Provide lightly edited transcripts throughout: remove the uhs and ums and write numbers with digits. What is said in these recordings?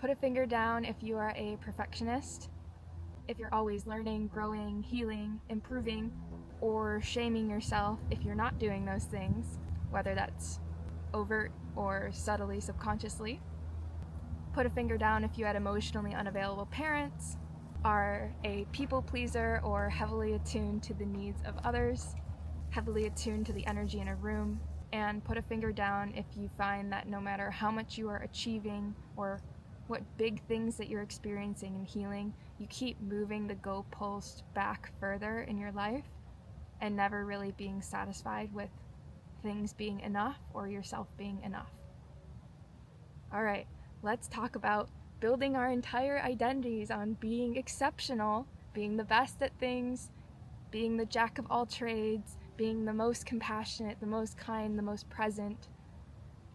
Put a finger down if you are a perfectionist, if you're always learning, growing, healing, improving, or shaming yourself if you're not doing those things, whether that's overt or subtly, subconsciously. Put a finger down if you had emotionally unavailable parents, are a people pleaser or heavily attuned to the needs of others, heavily attuned to the energy in a room. And put a finger down if you find that no matter how much you are achieving or what big things that you're experiencing and healing, you keep moving the goalpost back further in your life and never really being satisfied with things being enough or yourself being enough. All right, let's talk about building our entire identities on being exceptional, being the best at things, being the jack of all trades, being the most compassionate, the most kind, the most present,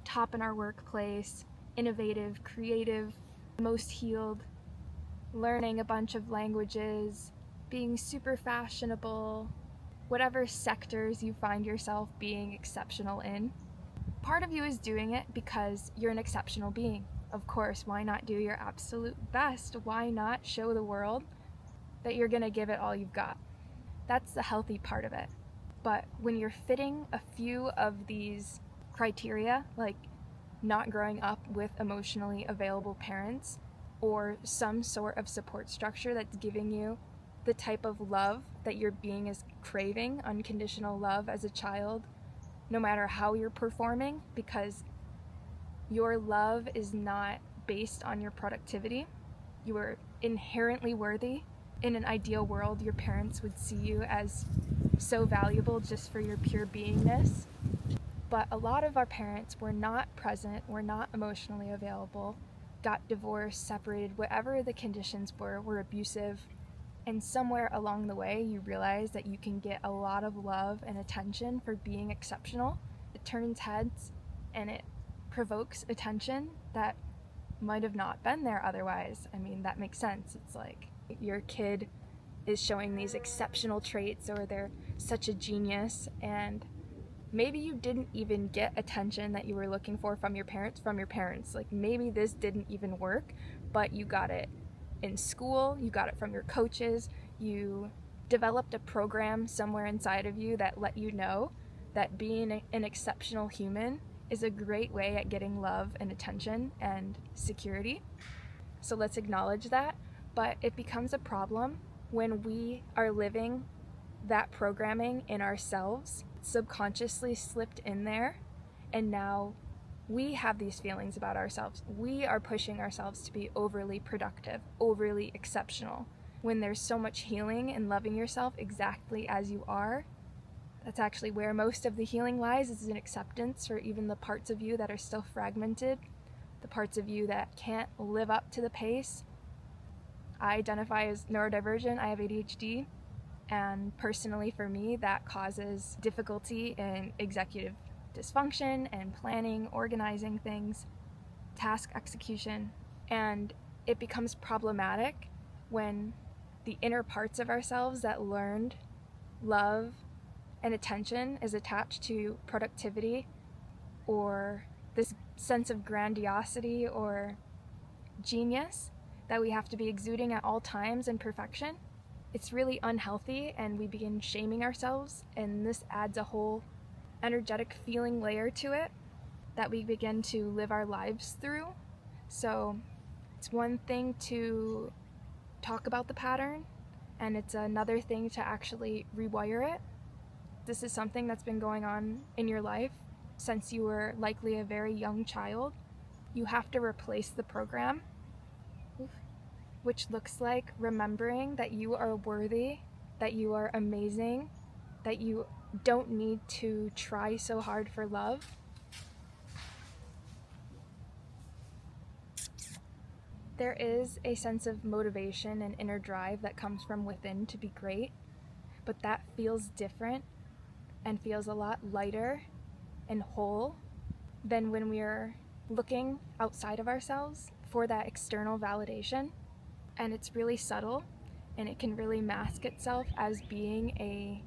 top in our workplace, innovative, creative, most healed, learning a bunch of languages, being super fashionable, whatever sectors you find yourself being exceptional in. Part of you is doing it because you're an exceptional being. Of course, why not do your absolute best? Why not show the world that you're gonna give it all you've got? That's the healthy part of it. But when you're fitting a few of these criteria, like not growing up with emotionally available parents or some sort of support structure that's giving you the type of love that your being is craving, unconditional love as a child, no matter how you're performing, because your love is not based on your productivity. You are inherently worthy. In an ideal world, your parents would see you as so valuable just for your pure beingness. But a lot of our parents were not present, were not emotionally available, got divorced, separated, whatever the conditions were abusive. And somewhere along the way, you realize that you can get a lot of love and attention for being exceptional. It turns heads and it provokes attention that might have not been there otherwise. I mean, that makes sense. It's like your kid is showing these exceptional traits or they're such a genius, and maybe you didn't even get attention that you were looking for from your parents. Like maybe this didn't even work, but you got it in school, you got it from your coaches, you developed a program somewhere inside of you that let you know that being an exceptional human is a great way at getting love and attention and security. So let's acknowledge that, but it becomes a problem when we are living that programming in ourselves, subconsciously slipped in there, and now we have these feelings about ourselves. We are pushing ourselves to be overly productive, overly exceptional, when there's so much healing in loving yourself exactly as you are. That's actually where most of the healing lies, is in acceptance for even the parts of you that are still fragmented, the parts of you that can't live up to the pace. I identify as neurodivergent, I have ADHD, and personally for me that causes difficulty in executive dysfunction and planning, organizing things, task execution, and it becomes problematic when the inner parts of ourselves that learned love and attention is attached to productivity or this sense of grandiosity or genius that we have to be exuding at all times in perfection. It's really unhealthy, and we begin shaming ourselves, and this adds a whole energetic feeling layer to it that we begin to live our lives through. So it's one thing to talk about the pattern, and it's another thing to actually rewire it. This is something that's been going on in your life since you were likely a very young child. You have to replace the program, which looks like remembering that you are worthy, that you are amazing, that you don't need to try so hard for love. There is a sense of motivation and inner drive that comes from within to be great, but that feels different and feels a lot lighter and whole than when we're looking outside of ourselves for that external validation. And it's really subtle, and it can really mask itself as being a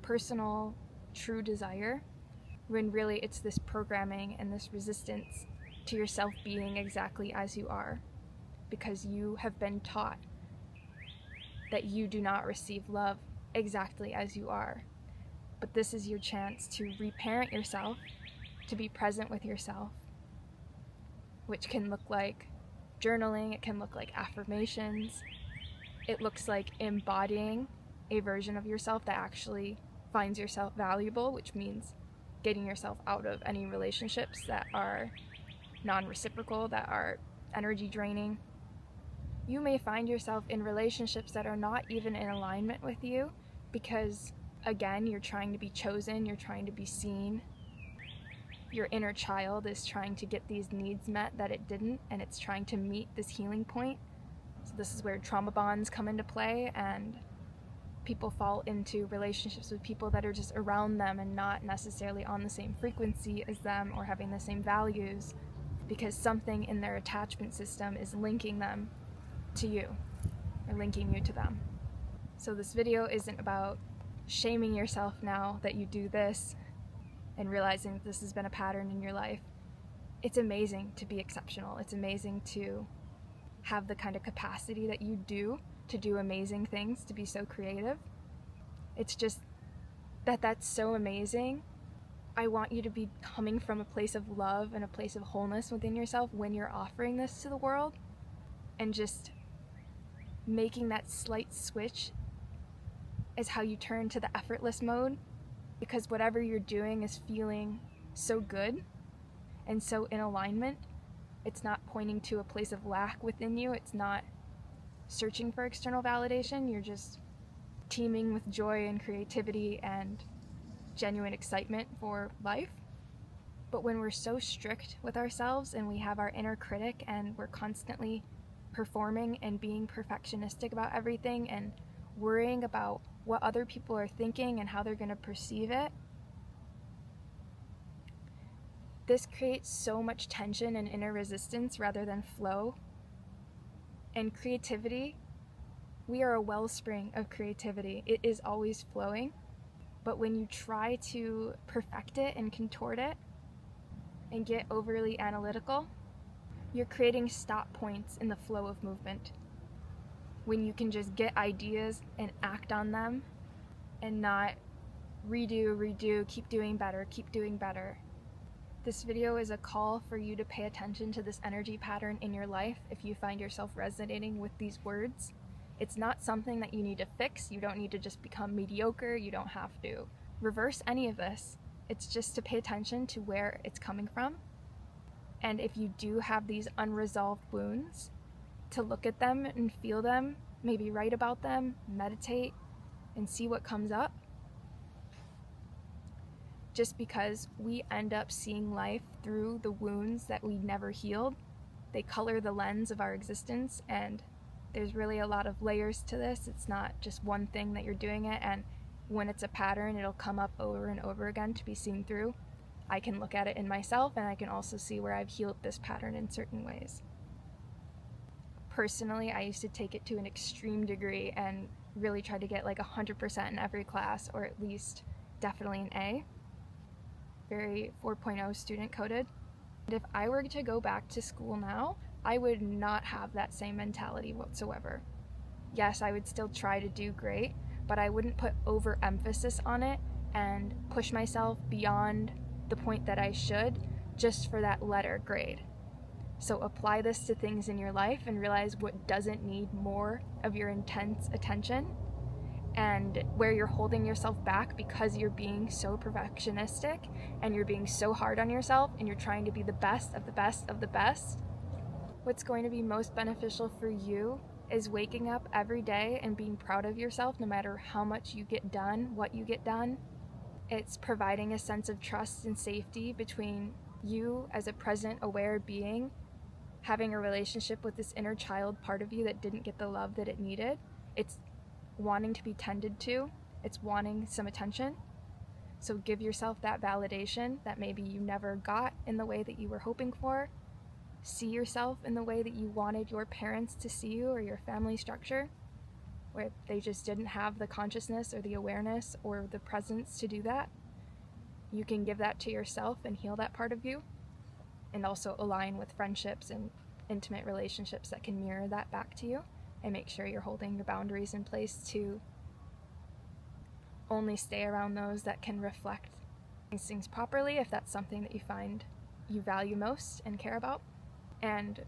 personal, true desire, when really it's this programming and this resistance to yourself being exactly as you are. because you have been taught that you do not receive love exactly as you are. But this is your chance to reparent yourself, to be present with yourself, which can look like journaling, it can look like affirmations, it looks like embodying a version of yourself that actually finds yourself valuable, which means getting yourself out of any relationships that are non-reciprocal, that are energy draining. You may find yourself in relationships that are not even in alignment with you because, again, you're trying to be chosen, you're trying to be seen. Your inner child is trying to get these needs met that it didn't, and it's trying to meet this healing point. So this is where trauma bonds come into play, and people fall into relationships with people that are just around them and not necessarily on the same frequency as them or having the same values, because something in their attachment system is linking them to you or linking you to them. So this video isn't about shaming yourself now that you do this and realizing that this has been a pattern in your life. It's amazing to be exceptional. It's amazing to have the kind of capacity that you do to do amazing things, to be so creative. It's just that that's so amazing. I want you to be coming from a place of love and a place of wholeness within yourself when you're offering this to the world, and just making that slight switch is how you turn to the effortless mode, because whatever you're doing is feeling so good and so in alignment. It's not pointing to a place of lack within you. It's not searching for external validation. You're just teeming with joy and creativity and genuine excitement for life. But when we're so strict with ourselves and we have our inner critic and we're constantly performing and being perfectionistic about everything and worrying about what other people are thinking and how they're going to perceive it, this creates so much tension and inner resistance rather than flow. And creativity, we are a wellspring of creativity. It is always flowing. But when you try to perfect it and contort it and get overly analytical, you're creating stop points in the flow of movement. When you can just get ideas and act on them and not redo, keep doing better. This video is a call for you to pay attention to this energy pattern in your life if you find yourself resonating with these words. It's not something that you need to fix. You don't need to just become mediocre. You don't have to reverse any of this. It's just to pay attention to where it's coming from. And if you do have these unresolved wounds, to look at them and feel them, maybe write about them, meditate, and see what comes up. Just because we end up seeing life through the wounds that we never healed, they color the lens of our existence, and there's really a lot of layers to this. It's not just one thing that you're doing it, and when it's a pattern, it'll come up over and over again to be seen through. I can look at it in myself, and I can also see where I've healed this pattern in certain ways. Personally, I used to take it to an extreme degree and really try to get like 100% in every class, or at least definitely an A. Very 4.0 student coded. And if I were to go back to school now, I would not have that same mentality whatsoever. Yes, I would still try to do great, but I wouldn't put overemphasis on it and push myself beyond the point that I should just for that letter grade. So apply this to things in your life and realize what doesn't need more of your intense attention, and where you're holding yourself back because you're being so perfectionistic and you're being so hard on yourself and you're trying to be the best of the best of the best. What's going to be most beneficial for you is waking up every day and being proud of yourself no matter how much you get done, what you get done. It's providing a sense of trust and safety between you as a present, aware being, having a relationship with this inner child part of you that didn't get the love that it needed. It's wanting to be tended to. It's wanting some attention. So give yourself that validation that maybe you never got in the way that you were hoping for. See yourself in the way that you wanted your parents to see you, or your family structure, where they just didn't have the consciousness or the awareness or the presence to do that. You can give that to yourself and heal that part of you, and also align with friendships and intimate relationships that can mirror that back to you, and make sure you're holding your boundaries in place to only stay around those that can reflect these things properly, if that's something that you find you value most and care about. And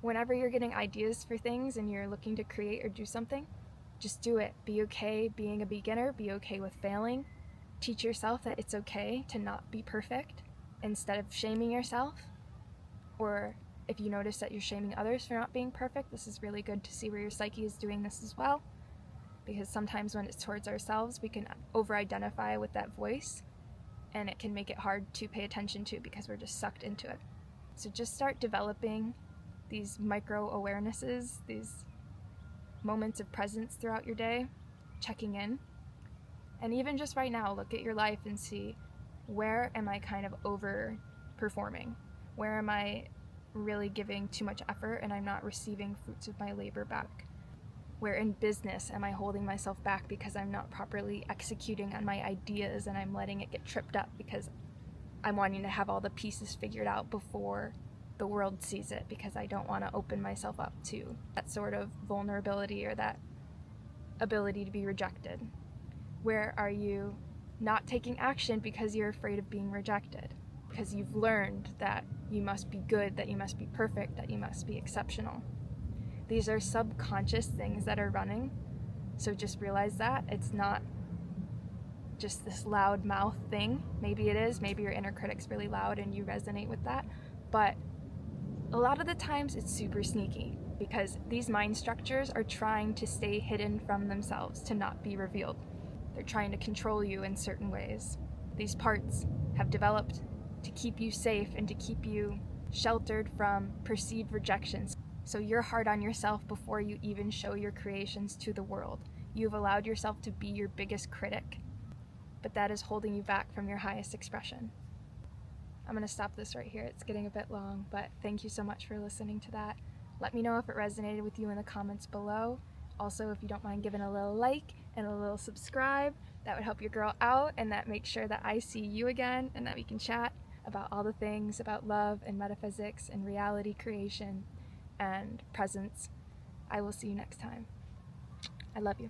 whenever you're getting ideas for things and you're looking to create or do something, just do it. Be okay being a beginner, be okay with failing. Teach yourself that it's okay to not be perfect instead of shaming yourself. Or if you notice that you're shaming others for not being perfect, this is really good to see where your psyche is doing this as well. Because sometimes when it's towards ourselves, we can over-identify with that voice, and it can make it hard to pay attention to because we're just sucked into it. So just start developing these micro awarenesses, these moments of presence throughout your day, checking in. And even just right now, look at your life and see, where am I kind of overperforming? Where am I really giving too much effort and I'm not receiving fruits of my labor back? Where in business am I holding myself back because I'm not properly executing on my ideas and I'm letting it get tripped up because I'm wanting to have all the pieces figured out before the world sees it, because I don't want to open myself up to that sort of vulnerability or that ability to be rejected? Where are you not taking action because you're afraid of being rejected? Because you've learned that you must be good, that you must be perfect, that you must be exceptional. These are subconscious things that are running, so just realize that it's not just this loud mouth thing. Maybe it is, maybe your inner critic's really loud and you resonate with that, but a lot of the times it's super sneaky, because these mind structures are trying to stay hidden from themselves, to not be revealed. They're trying to control you in certain ways. These parts have developed to keep you safe and to keep you sheltered from perceived rejections. So you're hard on yourself before you even show your creations to the world. You've allowed yourself to be your biggest critic, but that is holding you back from your highest expression. I'm going to stop this right here. It's getting a bit long, but thank you so much for listening to that. Let me know if it resonated with you in the comments below. Also, if you don't mind giving a little like and a little subscribe, that would help your girl out, and that makes sure that I see you again and that we can chat about all the things about love and metaphysics and reality creation and presence. I will see you next time. I love you.